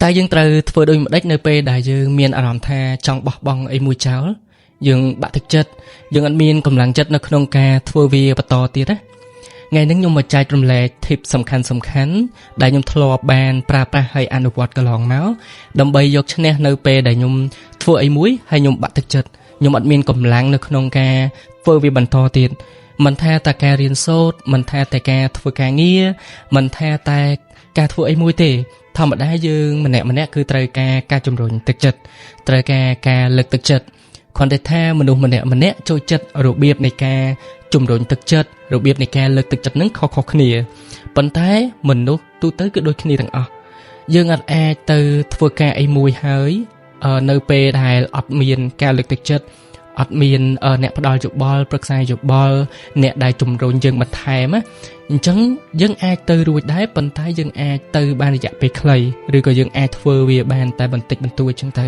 តែយើងត្រូវធ្វើដូចម្ដេចនៅពេលដែលយើងមានអារម្មណ៍ថាចង់បោះបង់អីមួយចោលយើងបាក់ទឹកចិត្តយើងអត់មានកម្លាំងចិត្តនៅក្នុងការធ្វើវាបន្តទៀតណាថ្ងៃនេះខ្ញុំមកចែករំលែក tip សំខាន់ដែលខ្ញុំធ្លាប់បានប្រើប្រាស់ហើយអនុវត្តកន្លងមកដើម្បីយកឈ្នះនៅពេលដែលខ្ញុំធ្វើអីមួយហើយខ្ញុំបាក់ទឹកចិត្តខ្ញុំអត់មានកម្លាំងនៅក្នុងការធ្វើវាបន្តទៀតមិនថាតែការរៀនសូត្រមិនថាតែការធ្វើការងារមិនថាតែការធ្វើអីមួយទេធម្មតាយើងម្នាក់គឺត្រូវការជំរុញទឹកចិត្តត្រូវការលើកទឹកចិត្តគ្រាន់តែថាមនុស្សម្នាក់ចូលចិត្តរបៀបនៃការជំរុញទឹកចិត្តរបៀបនៃការលើកទឹកចិត្តនឹងខុសៗគ្នាប៉ុន្តែមនុស្សទូទៅគឺដូចគ្នាទាំងអស់យើងអាចទៅធ្វើការអីមួយហើយនៅពេលដែលអត់មានការលើកទឹកចិត្តអត់មានអ្នកផ្ដល់យោបល់ប្រឹក្សាយោបល់អ្នកដែលជំរុញយើងបន្ថែមអញ្ចឹងយើងអាចទៅរួចដែរប៉ុន្តែយើងអាចទៅបានរយៈពេលខ្លីឬក៏យើងអាចធ្វើវាបានតែបន្តិចបន្តួចអញ្ចឹងទៅ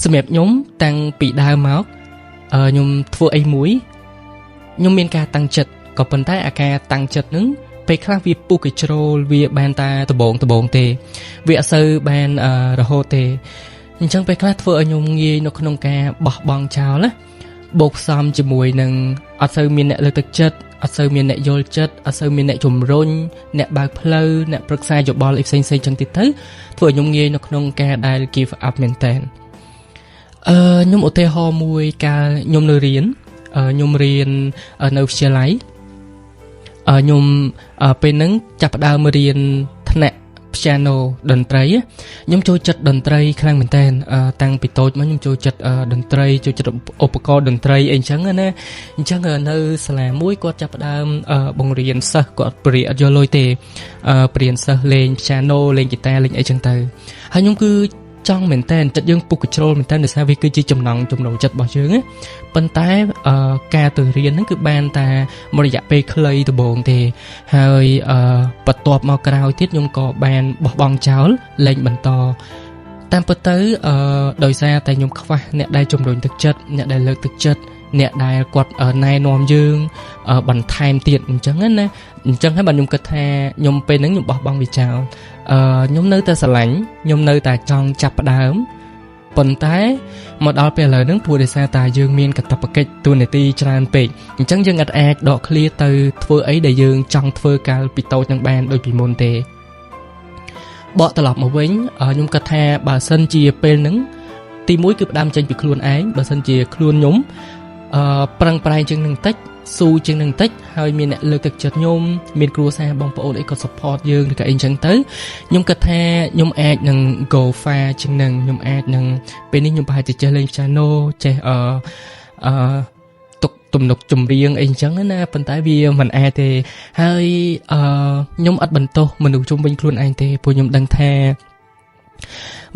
សម្រាប់ខ្ញុំតាំងពីដើមមកខ្ញុំធ្វើអីមួយខ្ញុំមានការតាំងចិត្តក៏ប៉ុន្តែអាការតាំងចិត្តនឹងពេលខ្លះវាពុះកជ្រោលវាបានតែដបងទេវាអត់សូវបានរហូតទេអញ្ចឹងពេលខ្លះធ្វើឲ្យខ្ញុំងាយនៅក្នុងការបោះបង់ចោលណាបូកផ្សំជាមួយនឹងអត់សូវមានអ្នកលើកទឹកចិត្តអត់សូវមានអ្នកយល់ចិត្តអត់សូវមានអ្នកជំរុញអ្នកបើកផ្លូវអ្នកប្រឹក្សាយោបល់អីផ្សេងៗចឹងទៀតទៅធ្វើឲ្យខ្ញុំងាយនៅក្នុងការដែល give up មែនតើខ្ញុំឧទាហរណ៍មួយកាលខ្ញុំនៅរៀនខ្ញុំរៀននៅវិទ្យាល័យខ្ញុំពេលហ្នឹងចាប់ផ្ដើមរៀនថ្នាក់ piano តន្ត្រីខ្ញុំចូលចិត្តតន្ត្រីខ្លាំងមែនតើតាំងពីតូចមកខ្ញុំចូលចិត្តតន្ត្រីចូលចិត្តឧបករណ៍តន្ត្រីអីចឹងណាអញ្ចឹងនៅសាលាមួយគាត់ចាប់ផ្ដើមបង្រៀនសិស្សគាត់បរិយាអត់យកលុយទេបរៀនសិស្សលេង piano លេងហ្គីតាលេងអីចឹងទៅហើយខ្ញុំគឺចង់មែនតើចិត្តយើងពុះកជ្រោលមែនតើដោយសារវាគឺជាចំណង់ចិត្តរបស់យើងណាប៉ុន្តែការទៅរៀនហ្នឹងគឺបានតែមួយរយៈពេលខ្លីដំបូងទេហើយបន្ទាប់មកក្រោយទៀតខ្ញុំក៏បានបោះបង់ចោលលែងបន្តតាមពិតទៅដោយសារតែខ្ញុំខ្វះអ្នកដែលជំរុញទឹកចិត្តអ្នកដែលលើកទឹកចិត្តអ្នកដែលគាត់ណែនាំយើងបន្ថែមទៀតអញ្ចឹងណាអញ្ចឹងហើយបាទខ្ញុំគិតថាខ្ញុំពេលហ្នឹងខ្ញុំបោះបង់វាចោលខ្ញុំនៅតែស្រឡាញ់ខ្ញុំនៅតែចង់ចាប់ផ្ដើមប៉ុន្តែមកដល់ពេលឥឡូវហ្នឹងព្រោះដោយសារតែយើងមានកាតព្វកិច្ចតួនាទីច្រើនពេកអញ្ចឹងយើងអាចដកឃ្លាទៅធ្វើអីដែលយើងចង់ធ្វើកាលពីតូចនឹងបានដូចពីមុនទេបកត្រឡប់មកវិញខ្ញុំគិតថាបើសិនជាពេលហ្នឹងទី1គឺផ្ដើមចេញពីខ្លួនឯងបើសិនជាខ្លួនខ្ញុំប្រឹងប្រែងជាងនឹងតិចស៊ូជាងនឹងតិចហើយមានអ្នកលើកទឹកចិត្តខ្ញុំមានគ្រួសារបងប្អូនអីគាត់ support យើងឬក៏អីចឹងទៅខ្ញុំគិតថាខ្ញុំអាចនឹង go far ជាងនឹងខ្ញុំអាចនឹងពេលនេះខ្ញុំប្រហែលជាចេះលេង piano ចេះទុកទំនុកចម្រៀងអីចឹងណាប៉ុន្តែវាមិនអាចទេហើយខ្ញុំអត់បន្ទោសមនុស្សជុំវិញខ្លួនឯងទេព្រោះខ្ញុំដឹងថា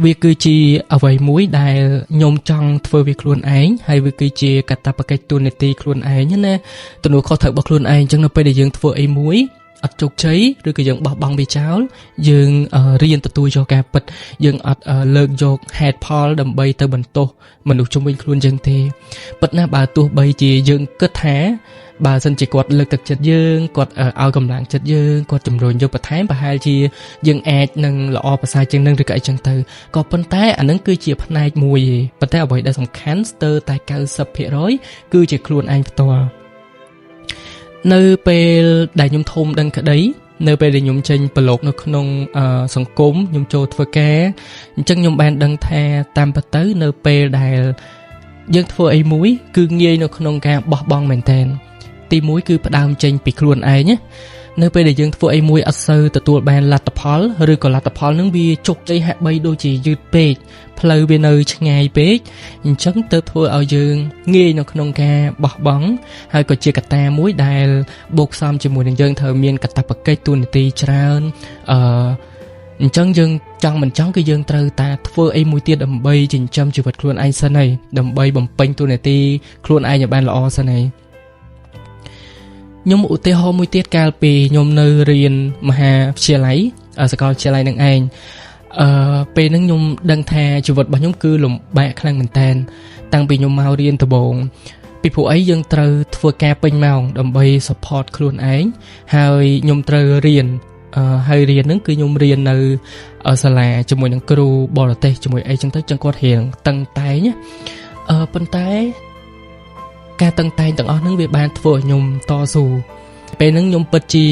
វាគឺជាអ្វីមួយដែលខ្ញុំចង់ធ្វើវាខ្លួនឯងហើយវាគឺជាកាតព្វកិច្ចតួនាទីខ្លួនឯងណាទំនួលខុសត្រូវរបស់ខ្លួនឯងអញ្ចឹងនៅពេលដែលយើងធ្វើអីមួយអត់ជោគជ័យឬក៏យើងបោះបង់វាចោលយើងរៀនទទួលយកការពិតយើងអត់លើកយកហេតុផលដើម្បីទៅបន្ទោសមនុស្សជុំវិញខ្លួនយើងទេពិតណាស់បើទោះបីជាយើងគិតថាបើសិនជាគាត់លើកទឹកចិត្តយើងគាត់ឲ្យកម្លាំងចិត្តយើងគាត់ជំរុញយកបន្ថែមប្រហែលជាយើងអាចនឹងល្អប្រសើរជាងនឹងឬក៏អីចឹងទៅក៏ប៉ុន្តែអានឹងគឺជាផ្នែកមួយទេប៉ុន្តែអ្វីដែលសំខាន់ស្ទើរតែ 90% គឺជាខ្លួនឯងផ្ទាល់នៅពេលដែលខ្ញុំធំដឹងក្តីនៅពេលដែលខ្ញុំចេញប្រឡូកនៅក្នុងសង្គមខ្ញុំចូលធ្វើការអញ្ចឹងខ្ញុំបានដឹងថាតាមពិតទៅនៅពេលដែលយើងធ្វើអីមួយគឺងាយនៅក្នុងការបោះបង់មែនទែនទី1គឺផ្ដើមចេញពីខ្លួនឯងណានៅពេលដែលយើងធ្វើអីមួយអត់សូវទទួលបានលទ្ធផលឬក៏លទ្ធផលនឹងវាជោគជ័យហាក់បីដូចជាយឺតពេកផ្លូវវានៅឆ្ងាយពេកអញ្ចឹងទៅធ្វើឲ្យយើងងាយនៅក្នុងការបោះបង់ហើយក៏ជាកត្តាមួយដែលបូកផ្សំជាមួយនឹងយើងត្រូវមានកាតព្វកិច្ចតួនាទីច្រើនអញ្ចឹងយើងចង់មិនចង់គឺយើងត្រូវតែធ្វើអីមួយទៀតដើម្បីចិញ្ចឹមជីវិតខ្លួនឯងសិនហើយដើម្បីបំពេញតួនាទីខ្លួនឯងឲ្យបានល្អសិនហើយខ្ញុំឧទាហរណ៍មួយទៀតកាលពីខ្ញុំនៅរៀនមហាវិទ្យាល័យសាកលវិទ្យាល័យនឹងឯងពេលហ្នឹងខ្ញុំដឹងថាជីវិតរបស់ខ្ញុំគឺលំបាកខ្លាំងមែនតើតាំងពីខ្ញុំមករៀនដំបូងពីព្រោះអីយើងត្រូវធ្វើការពេញម៉ោងដើម្បី support ខ្លួនឯងហើយខ្ញុំត្រូវរៀន ហើយរៀនហ្នឹងគឺខ្ញុំរៀននៅសាលាជាមួយនឹងគ្រូបរទេសជាមួយអីចឹងទៅចឹងគាត់រៀនតឹងតែងប៉ុន្តែការតឹងតែងទាំងអស់ហ្នឹងវាបានធ្វើឲ្យខ្ញុំតស៊ូពេលហ្នឹងខ្ញុំពិតជា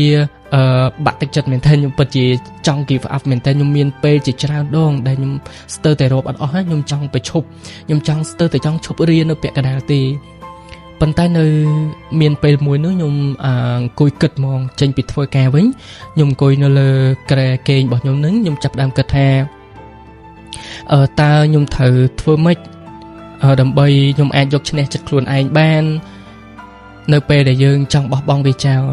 បាក់ទឹកចិត្តមែនទែនខ្ញុំពិតជាចង់ give up មែនទែនខ្ញុំមានពេលជាច្រើនដងដែលខ្ញុំស្ទើរតែរកអត់អស់ខ្ញុំចង់ប្រឈប់ខ្ញុំចង់ស្ទើរតែចង់ឈប់រៀននៅពាក់កណ្ដាលទេប៉ុន្តែនៅមានពេលមួយនោះខ្ញុំអង្គុយគិតហ្មងចេញពីធ្វើការវិញខ្ញុំអង្គុយនៅលើគ្រែគេងរបស់ខ្ញុំនឹងខ្ញុំចាប់ផ្ដើមគិតថាតើខ្ញុំត្រូវធ្វើម៉េចដើម្បីខ្ញុំអាចយកឈ្នះចិត្តខ្លួនឯងបាននៅពេលដែលយើងចង់បោះបង់វាចោល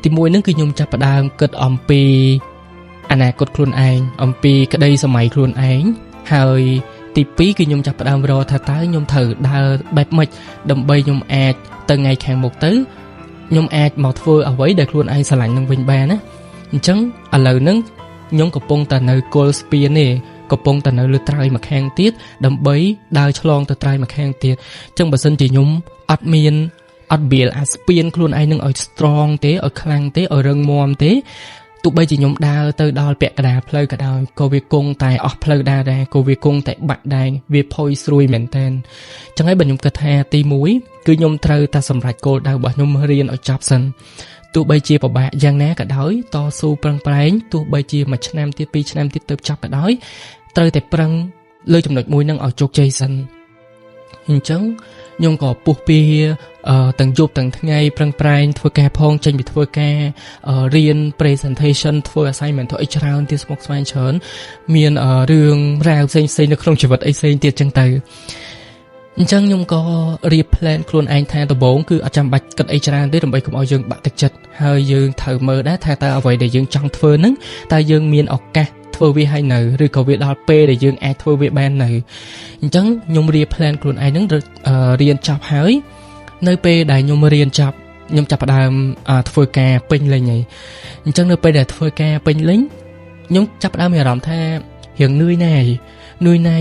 ទីមួយហ្នឹងគឺខ្ញុំចាប់ផ្ដើមគិតអំពីអនាគតខ្លួនឯងអំពីក្តីសម័យខ្លួនឯងហើយទី2គឺខ្ញុំចាប់ផ្ដើមរកថាតើខ្ញុំត្រូវដើរបែបម៉េចដើម្បីខ្ញុំអាចទៅថ្ងៃខាងមុខទៅខ្ញុំអាចមកធ្វើអ្វីដែលខ្លួនឯងស្រឡាញ់នឹងវិញបានណាអញ្ចឹងឥឡូវហ្នឹងខ្ញុំកំពុងតែនៅគល់ស្ពានទេកំពុងតែនៅលើត្រើយមួយខាងទៀតដើម្បីដើរឆ្លងទៅត្រើយមួយខាងទៀតអញ្ចឹងបើសិនជាខ្ញុំអត់បៀលអាស្ពានខ្លួនឯងនឹងឲ្យ strong ទេឲ្យខ្លាំងទេឲ្យរឹងមាំទេទោះបីជាខ្ញុំដើរទៅដល់ពាក់កណ្ដាលផ្លូវក៏ដោយក៏វាគង់តែអស់ផ្លូវដែរក៏វាគង់តែបាក់ដែរវាផុយស្រួយមែនតើអញ្ចឹងហើយបើខ្ញុំគិតថាទី1គឺខ្ញុំត្រូវតែសម្រេចគោលដៅរបស់ខ្ញុំរៀនឲ្យចប់សិនទោះបីជាពិបាកយ៉ាងណាក៏ដោយតស៊ូប្រឹងប្រែងទោះបីជា1ឆ្នាំទៀត2ឆ្នាំទៀតទៅចប់ក៏ដោយត្រូវតែប្រឹងលើចំណុចមួយនឹងឲ្យជោគជ័យសិនអញ្ចឹងខ្ញុំក៏ពុះពៀទាំងយប់ទាំងថ្ងៃប្រឹងប្រែងធ្វើការផងចេញពីធ្វើការរៀន presentation ធ្វើ assignment ធ្វើអីច្រើនទៀតស្មុគស្មាញច្រើនមានរឿងរ៉ាវផ្សេងៗនៅក្នុងជីវិតអីផ្សេងទៀតចឹងទៅអញ្ចឹងខ្ញុំក៏រៀប plan ខ្លួនឯងថាដំបូងគឺអត់ចាំបាច់គិតអីច្រើនទេដើម្បីកុំឲ្យយើងបាក់ទឹកចិត្តហើយយើងត្រូវមើលដែរថាតើអ្វីដែលយើងចង់ធ្វើហ្នឹងតើយើងមានឱកាសធ្វើវាឲ្យនៅឬក៏វាដល់ពេលដែលយើងអាចធ្វើវាបាននៅអញ្ចឹងខ្ញុំរៀប plan ខ្លួនឯងហ្នឹងរៀនចប់ហើយនៅពេលដែលខ្ញុំរៀនចប់ខ្ញុំចាប់ផ្ដើមធ្វើការពេញលេញហើយអញ្ចឹងនៅពេលដែលធ្វើការពេញលេញខ្ញុំចាប់ផ្ដើមមានអារម្មណ៍ថារៀងនឿយណា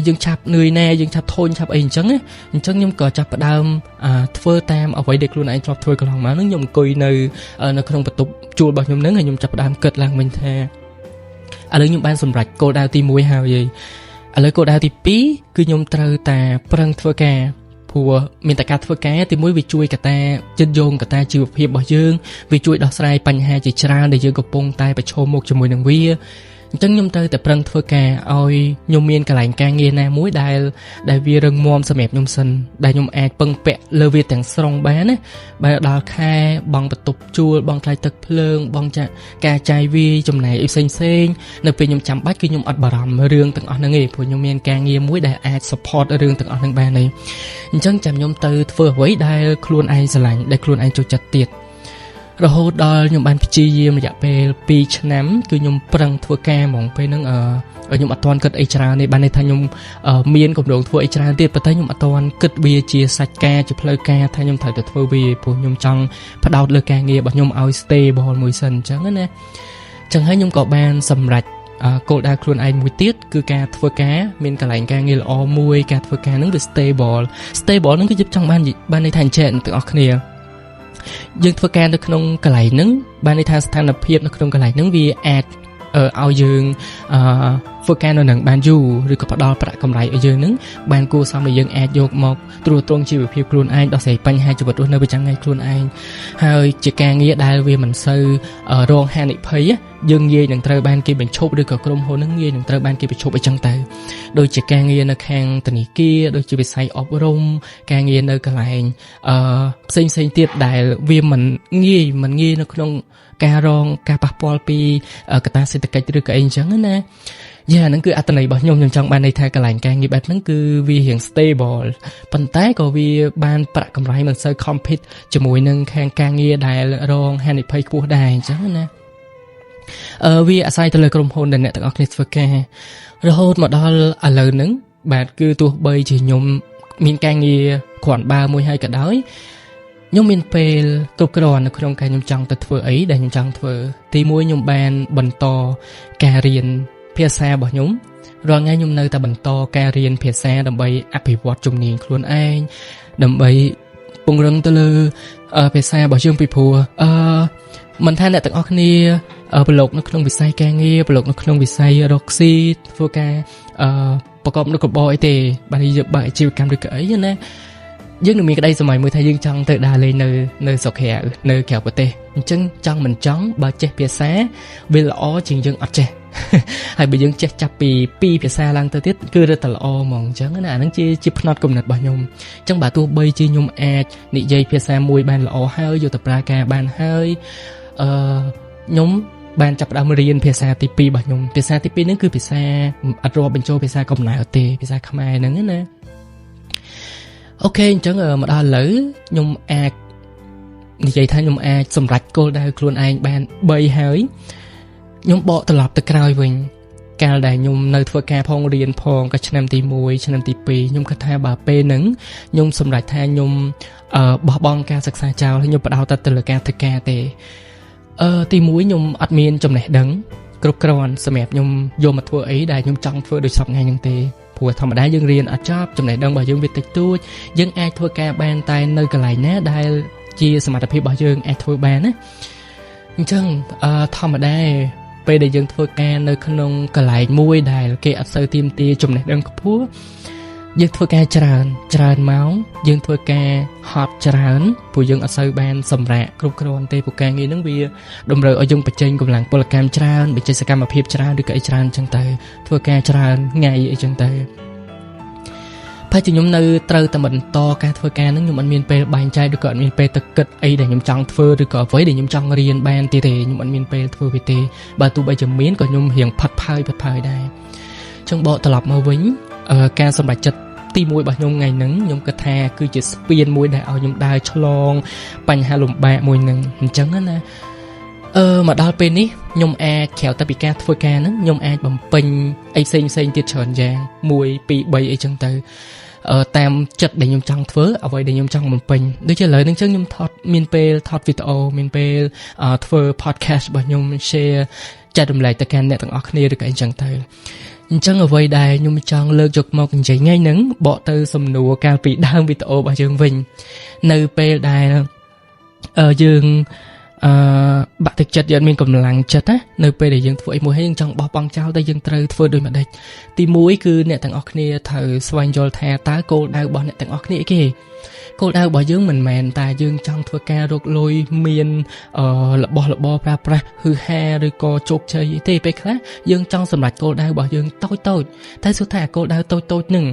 យើងឆាប់នឿយណាយើងឆាប់ធុញឆាប់អីអញ្ចឹងខ្ញុំក៏ចាប់ផ្ដើមធ្វើតាមអ្វីដែលខ្លួនឯងធ្លាប់ធ្វើកន្លងមកហ្នឹងខ្ញុំអង្គុយនៅក្នុងបន្ទប់ជួលរបស់ខ្ញុំហ្នឹងហើយខ្ញុំចាប់ផ្ដើមគិតឡើងវិញថាឥឡូវខ្ញុំបានសម្រេចគោលដៅទី1ហើយឥឡូវគោលដៅទី2គឺខ្ញុំត្រូវតែប្រឹងធ្វើការព្រោះមានតែការធ្វើការទី1វាជួយកត្តាចិត្តយោងកត្តាជីវភាពរបស់យើងវាជួយដោះស្រាយបញ្ហាជាច្រើនដែលយើងកំពុងតែប្រឈមមុខជាមួយនឹងវាអញ្ចឹងខ្ញុំត្រូវតែប្រឹងធ្វើការឲ្យខ្ញុំមានកន្លែងការងារណាមួយដែលវារឹងមាំសម្រាប់ខ្ញុំសិនដែលខ្ញុំអាចពឹងពាក់លើវាទាំងស្រុងបានណាបើដល់ខែបង់បន្ទប់ជួលបង់ថ្លៃទឹកភ្លើងបង់ការចាយវាយចំណាយអីផ្សេងនៅពេលខ្ញុំចាំបាច់គឺខ្ញុំអត់បារម្ភរឿងទាំងអស់ហ្នឹងទេព្រោះខ្ញុំមានការងារមួយដែលអាច support រឿងទាំងអស់ហ្នឹងបានទេអញ្ចឹងចាំខ្ញុំទៅធ្វើអ្វីដែលខ្លួនឯងស្រឡាញ់ដែលខ្លួនឯងចូលចិត្តទៀតរហូតដល់ខ្ញុំបានព្យាយាមរយៈពេល2ឆ្នាំគឺខ្ញុំប្រឹងធ្វើការហ្មងពេលហ្នឹងខ្ញុំអត់ទាន់គិតអីច្រើនទេបានន័យថាខ្ញុំមានគម្រោងធ្វើអីច្រើនទៀតប៉ុន្តែខ្ញុំអត់ទាន់គិតវាជាសាច់ការជាផ្លូវការថាខ្ញុំត្រូវតែធ្វើវាព្រោះខ្ញុំចង់ផ្ដោតលើការងាររបស់ខ្ញុំឲ្យ stable មួយសិនអញ្ចឹងណាអញ្ចឹងហើយខ្ញុំក៏បានសម្រេចគោលដៅខ្លួនឯងមួយទៀតគឺការធ្វើការមានកន្លែងការងារល្អមួយការធ្វើការហ្នឹងវា stable ហ្នឹងគឺចង់បានន័យថាអញ្ចឹងទាំងអស់គ្នាយើងធ្វើការនៅក្នុងកន្លែងហ្នឹងបានន័យថាស្ថានភាពនៅក្នុងកន្លែងហ្នឹងវាអាចឲ្យយើងធ្វើការនៅនឹងបានយូរឬក៏ផ្ដល់ប្រាក់កម្រៃឲ្យយើងហ្នឹងបានគួរសមដែលយើងអាចយកមកត្រួតត្រងជីវភាពខ្លួនឯងដោះស្រាយបញ្ហាជីវិតរស់នៅប្រចាំថ្ងៃខ្លួនឯងហើយជាការងារដែលវាមិនសូវរងហានិភ័យយើងងាយនឹងត្រូវបានគេបញ្ឈប់ឬក៏ក្រុមហ៊ុនហ្នឹងងាយនឹងត្រូវបានគេបញ្ឈប់អីចឹងទៅដូចជាការងារនៅខាងធនាគារដូចជាវិស័យអប់រំការងារនៅកន្លែងផ្សេងទៀតដែលវាមិនងាយនៅក្នុងការរងការប៉ះពាល់ពីកត្តាសេដ្ឋកិច្ចឬក៏អីអញ្ចឹងណាហ្នឹងគឺអត្ថន័យរបស់ខ្ញុំចង់បានន័យថាកន្លែងការងារបែបហ្នឹងគឺវារៀង stable ប៉ុន្តែក៏វាបានប្រាក់កម្រៃមិនសូវ compete ជាមួយនឹងខាងការងារដែលរងហានិភ័យខ្ពស់ដែរអញ្ចឹងណាវាអាស្រ័យទៅលើក្រុមហ៊ុនដែលអ្នកទាំងអស់គ្នាធ្វើការរហូតមកដល់ឥឡូវហ្នឹងបាទគឺទោះបីជាខ្ញុំមានការងារគ្រាន់បើមួយហើយក៏ដោយខ្ញុំមានពេលគ្រប់គ្រាន់នៅក្នុងការខ្ញុំចង់ទៅធ្វើអីដែលខ្ញុំចង់ធ្វើទី1ខ្ញុំបានបន្តការរៀនភាសារបស់ខ្ញុំរាល់ថ្ងៃខ្ញុំនៅតែបន្តការរៀនភាសាដើម្បីអភិវឌ្ឍជំនាញខ្លួនឯងដើម្បី ពង្រឹងទៅលើភាសារបស់យើងពីព្រោះមិនថាអ្នកទាំងអស់គ្នាប្រឡូកនៅក្នុងវិស័យការងារប្រឡូកនៅក្នុងវិស័យរកស៊ីធ្វើការប្រកបនៅរបរអីទេបាទយើងបើអាជីវកម្មឬក៏អីណាយើងនឹងមានក្តីសម័យមួយថាយើងចង់ទៅដើរលេងនៅស្រុកក្រៅនៅក្រៅប្រទេសអញ្ចឹងចង់មិនចង់បើចេះភាសាវាល្អជាងយើងអត់ចេះហើយបើយើងចេះចាប់ពី2ភាសាឡើងទៅទៀតគឺរឹតតែល្អហ្មងអញ្ចឹងណាអាហ្នឹងជាផ្នត់គំនិតរបស់ខ្ញុំអញ្ចឹងបើទោះបីជាខ្ញុំអាចនិយាយភាសាមួយបានល្អហើយយកទៅប្រើការបានហើយខ្ញុំបានចាប់ផ្ដើមរៀនភាសាទី2របស់ខ្ញុំភាសាទី2ហ្នឹងគឺភាសាអត់រាប់បញ្ចូលភាសាកំណើតទេភាសាខ្មែរហ្នឹងណាអូខេអញ្ចឹងមកដល់ឥឡូវខ្ញុំអាចនិយាយថាខ្ញុំអាចសម្រេចគោលដៅខ្លួនឯងបាន3ហើយខ្ញុំបកត្រឡប់ទៅក្រោយវិញកាលដែលខ្ញុំនៅធ្វើការផងរៀនផងក៏ឆ្នាំទី1ឆ្នាំទី2ខ្ញុំគិតថាបើពេលហ្នឹងខ្ញុំសម្រេចថាខ្ញុំបោះបង់ការសិក្សាចោលហើយខ្ញុំបដោតទៅលើការធ្វើការទេទី1ខ្ញុំអត់មានចំណេះដឹងគ្រប់គ្រាន់សម្រាប់ខ្ញុំយកមកធ្វើអីដែលខ្ញុំចង់ធ្វើដូចសពថ្ងៃហ្នឹងទេព្រោះធម្មតាយើងរៀនអត់ចប់ចំណេះដឹងរបស់យើងវាតិចតួចយើងអាចធ្វើការបានតែនៅកន្លែងណាដែលជាសមត្ថភាពរបស់យើងអាចធ្វើបានណាអញ្ចឹងធម្មតាពេលដែលយើងធ្វើការនៅក្នុងកន្លែងមួយដែលគេអត់សូវទាមទារចំណេះដឹងខ្ពស់យើងធ្វើការច្រើនម៉ោងយើងធ្វើការហត់ច្រើនព្រោះយើងអត់សូវបានសម្រាកគ្រប់គ្រាន់ទេព្រោះការងារហ្នឹងវាតម្រូវឲ្យយើងបញ្ចេញកម្លាំងពលកម្មច្រើនបញ្ចេញសកម្មភាពច្រើនឬក៏អីច្រើនអញ្ចឹងទៅធ្វើការច្រើនថ្ងៃអីចឹងទៅតែខ្ញុំនៅត្រូវតែបន្តការធ្វើការហ្នឹងខ្ញុំអត់មានពេលបែងចែកឬក៏អត់មានពេលទៅគិតអីដែលខ្ញុំចង់ធ្វើឬក៏អ្វីដែលខ្ញុំចង់រៀនបានទៀតទេខ្ញុំអត់មានពេលធ្វើវាទេបើទោះបីជាមានក៏ខ្ញុំរៀងផាត់ផើយដែរអញ្ចឹងបកត្រឡប់មកវិញការសម្រេចចិត្តទី1របស់ខ្ញុំថ្ងៃហ្នឹងខ្ញុំគិតថាគឺជាស្ពានមួយដែលឲ្យខ្ញុំដើរឆ្លងបញ្ហាលំបាកមួយហ្នឹងអញ្ចឹងណាមកដល់ពេលនេះខ្ញុំអាចក្រៅតែពីការធ្វើការហ្នឹងខ្ញុំអាចបំពេញអីផ្សេងទៀតច្រើនយ៉ាង1 2 3អីចឹងទៅតាមចិត្តដែលខ្ញុំចង់ធ្វើអ្វីដែលខ្ញុំចង់បំពេញដូចជាឥឡូវហ្នឹងចឹងខ្ញុំមានពេលថតវីដេអូមានពេលធ្វើ podcast របស់ខ្ញុំ share ចែករំលែកទៅកាន់អ្នកទាំងអស់គ្នាឬក៏អីចឹងទៅអញ្ចឹងអ្វីដែលខ្ញុំចង់លើកយកមកនិយាយថ្ងៃហ្នឹងបកទៅសំណួរកាលពីដើមវីដេអូរបស់យើងវិញនៅពេលដែលយើងបាក់ទឹកចិត្តយើងមានកម្លាំងចិត្តណានៅពេលដែលយើងធ្វើអីមួយហើយយើងចង់បោះបង់ចោលតែយើងត្រូវធ្វើដូចម្ដេចទី1គឺអ្នកទាំងអស់គ្នាត្រូវស្វែងយល់ថាតើគោលដៅរបស់អ្នកទាំងអស់គ្នាអីគេគោលដៅរបស់យើងមិនមែនតែយើងចង់ធ្វើការរកលុយមានរបស់របរប្រើប្រាស់ហឺហាឬក៏ជោគជ័យទេពេលខ្លះយើងចង់សម្រេចគោលដៅរបស់យើងតូចតែសួរថាគោលដៅតូចហ្នឹង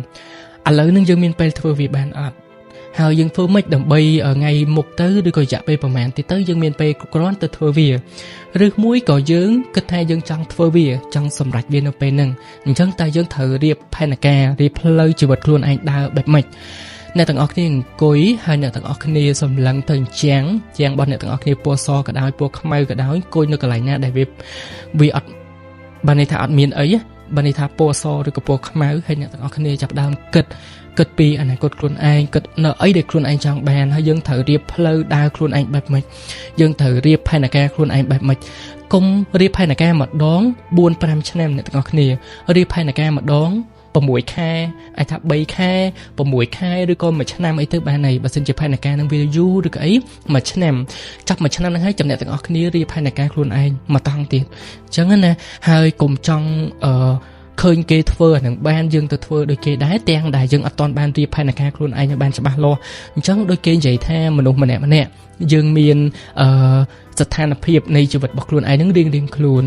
ឥឡូវហ្នឹងយើងមានពេលធ្វើវាបានអត់ហើយយើងធ្វើម៉េចដើម្បីថ្ងៃមុខទៅឬក៏រយៈពេលប្រហែលទៀតទៅយើងមានពេលគ្រប់គ្រាន់ទៅធ្វើវាឬមួយក៏យើងគិតថាយើងចង់ធ្វើវាចង់សម្រេចវានៅពេលហ្នឹងអញ្ចឹងតើយើងត្រូវរៀបផែនការរៀបផ្លូវជីវិតខ្លួនឯងដើរបែបម៉េចអ្នកទាំងអស់គ្នាអង្គុយហើយអ្នកទាំងអស់គ្នាសម្លឹងទៅជាងរបស់អ្នកទាំងអស់គ្នាពណ៌សក៏ដោយពណ៌ខ្មៅក៏ដោយអង្គុយនៅកន្លែងណាដែលវាអត់បានន័យថាអត់មានអីបានន័យថាពណ៌សឬក៏ពណ៌ខ្មៅហើយអ្នកទាំងអស់គ្នាចាប់ដើមគិតពីអនាគតខ្លួនឯងគិតនៅអីដែលខ្លួនឯងចង់បានហើយយើងត្រូវរៀបផ្លូវដើរខ្លួនឯងបែបម៉េចយើងត្រូវរៀបផែនការខ្លួនឯងបែបម៉េចកុំរៀបផែនការម្ដង 4-5 ឆ្នាំអ្នកទាំងអស់គ្នារៀបផែនការម្ដង6ខែអាចថា3ខែ6ខែឬក៏1ឆ្នាំអីទៅបានហើយបើសិនជាផែនការនឹងវាយូរឬក៏អី1ឆ្នាំចាប់1ឆ្នាំហ្នឹងហើយចំណែកទាំងអស់គ្នារៀបផែនការខ្លួនឯងមកតង់ទៀតអញ្ចឹងណាហើយកុំចង់ឃើញគេធ្វើអានឹងបានយើងទៅធ្វើដូចគេដែរទាំងដែលយើងអត់ទាន់បានរៀបផែនការខ្លួនឯងឲ្យបានច្បាស់លាស់អញ្ចឹងដូចគេនិយាយថាមនុស្សម្នាក់យើងមានស្ថានភាពនៃជីវិតរបស់ខ្លួនឯងនឹងរៀងខ្លួន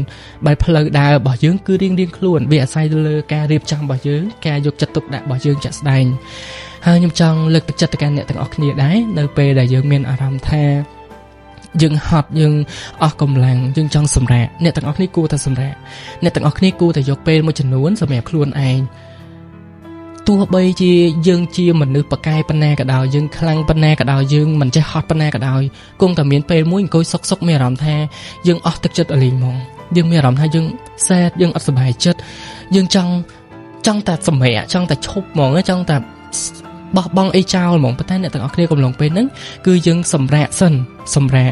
បែបផ្លូវដើររបស់យើងគឺរៀងខ្លួនវាអាស្រ័យទៅលើការរៀបចំរបស់យើងការយកចិត្តទុកដាក់របស់យើងចាក់ស្ដែងហើយខ្ញុំចង់លើកទឹកចិត្តទៅកាន់អ្នកទាំងអស់គ្នាដែរនៅពេលដែលយើងមានអារម្មណ៍ថាយើងហត់យើងអស់កម្លាំងយើងចង់សម្រាកអ្នកទាំងអស់គ្នាគួរតែសម្រាកអ្នកទាំងអស់គ្នាគួរតែយកពេលមួយចំនួនសម្រាប់ខ្លួនឯងទោះបីជាយើងជាមនុស្សប៉កែប៉ុណ្ណាក៏ដោយយើងខ្លាំងប៉ុណ្ណាក៏ដោយយើងមិនចេះហត់ប៉ុណ្ណាក៏ដោយគង់តែមានពេលមួយអង្គុយសុកមានអារម្មណ៍ថាយើងអស់ទឹកចិត្តអលីងហ្មងយើងមានអារម្មណ៍ថាយើងសែតយើងអត់សប្បាយចិត្តយើងចង់តែសម្រាកចង់តែឈប់ហ្មងចង់តែបោះបង់អីចោលហ្មងប៉ុន្តែអ្នកទាំងអស់គ្នាកំឡុងពេលហ្នឹងគឺយើងសម្រាកសិនសម្រាក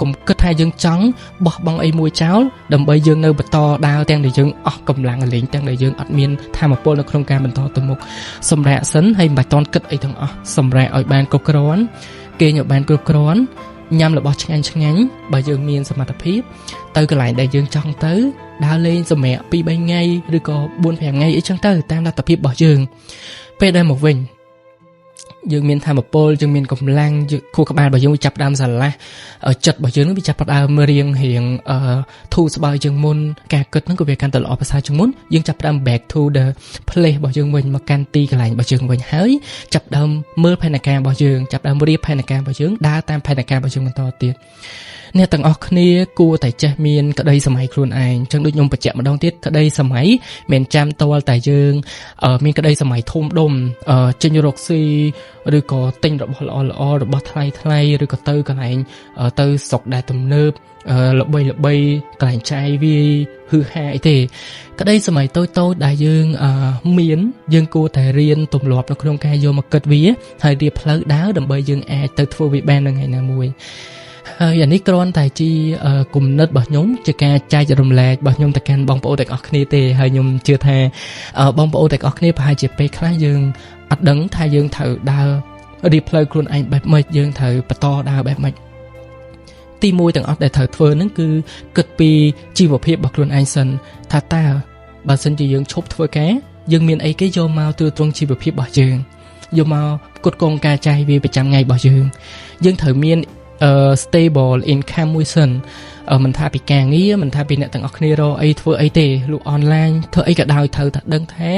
កុំគិតថាយើងចង់បោះបង់អីមួយចោលដើម្បីយើងនៅបន្តដើរទាំងដែលយើងអស់កម្លាំងលេងទាំងដែលយើងអត់មានថាមពលនៅក្នុងការបន្តទៅមុខសម្រាប់សិនហើយមិនបាច់តន់គិតអីទាំងអស់សម្រាប់ឲ្យបានគ្រប់គ្រាន់គេញឲ្យបានគ្រប់គ្រាន់ញ៉ាំរបស់ឆ្ងាញ់បើយើងមានសមត្ថភាពទៅកន្លែងដែលយើងចង់ទៅដើរលេងសម្រាប់ 2-3 ថ្ងៃឬក៏ 4-5 ថ្ងៃអីចឹងទៅតាមលទ្ធភាពរបស់យើងពេលដែលមកវិញយើងមានធម៌ពលយើងមានកម្លាំងខួរក្បាលរបស់យើងចាប់ផ្ដើមស្រឡះចិត្តរបស់យើងនឹងវាចាប់ផ្ដើមរៀងធូរស្បើយជាងមុនការគិតហ្នឹងក៏វាកាន់តែល្អប្រសើរជាងមុនយើងចាប់ផ្ដើម back to the place របស់យើងវិញមកកាន់ទីកន្លែងរបស់យើងវិញហើយចាប់ផ្ដើមមើលផែនការរបស់យើងចាប់ផ្ដើមរៀបផែនការរបស់យើងដើរតាមផែនការរបស់យើងបន្តទៀតអ្នកទាំងអស់គ្នាគួរតែចេះមានក្តីសម័យខ្លួនឯងអញ្ចឹងដូចខ្ញុំបញ្ជាក់ម្ដងទៀតក្តីសម័យមិនចាំតលតែយើងមានក្តីសម័យធំដុំចេញរកស៊ីឬក៏ទិញរបស់ល្អរបស់ថ្លៃឬក៏ទៅកន្លែងទៅស្រុកដែលទំនើបល្បីកន្លែងចាយវាយហឺហាអីទេក្តីសម័យតូចដែលយើងមានយើងគួរតែរៀនទម្លាប់នៅក្នុងការយកមកគិតវាហើយរៀបផ្លូវដើរដើម្បីយើងអាចទៅធ្វើវាបាននៅថ្ងៃណាមួយហើយអានេះគ្រាន់តែជាគំនិតរបស់ខ្ញុំជាការចែករំលែករបស់ខ្ញុំទៅកាន់បងប្អូនទាំងអស់គ្នាទេហើយខ្ញុំជឿថាបងប្អូនទាំងអស់គ្នាប្រហែលជាពេលខ្លះយើងអត់ដឹងថាយើងត្រូវដើររៀបផ្លូវខ្លួនឯងបែបម៉េចយើងត្រូវបន្តដើរបែបម៉េចទី1ទាំងអស់ដែលត្រូវធ្វើហ្នឹងគឺគិតពីជីវភាពរបស់ខ្លួនឯងសិនថាតើបើសិនជាយើងឈប់ធ្វើការយើងមានអីគេយកមកទ្រទ្រង់ជីវភាពរបស់យើងយកមកផ្គត់ផ្គង់ការចាយវាប្រចាំថ្ងៃរបស់យើងត្រូវមានstable income មួយសិនមិនថាពីការងារមិនថាពីអ្នកទាំងអស់គ្នារកអីធ្វើអីទេលក់អនឡាញធ្វើអីក៏ដោយត្រូវតែដឹងថា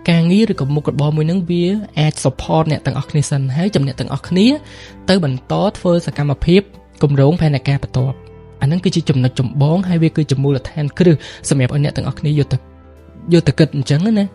ការងារឬក៏មុខរបរមួយហ្នឹងវាអាច support អ្នកទាំងអស់គ្នាសិនហើយចំណែកទាំងអស់គ្នាទៅបន្តធ្វើសកម្មភាពគម្រោងផែនការបន្ទាប់អាហ្នឹងគឺជាចំណុចចម្បងហើយវាគឺជាមូលដ្ឋានគ្រឹះសម្រាប់ឲ្យអ្នកទាំងអស់គ្នាយកទៅគិតអញ្ចឹងណា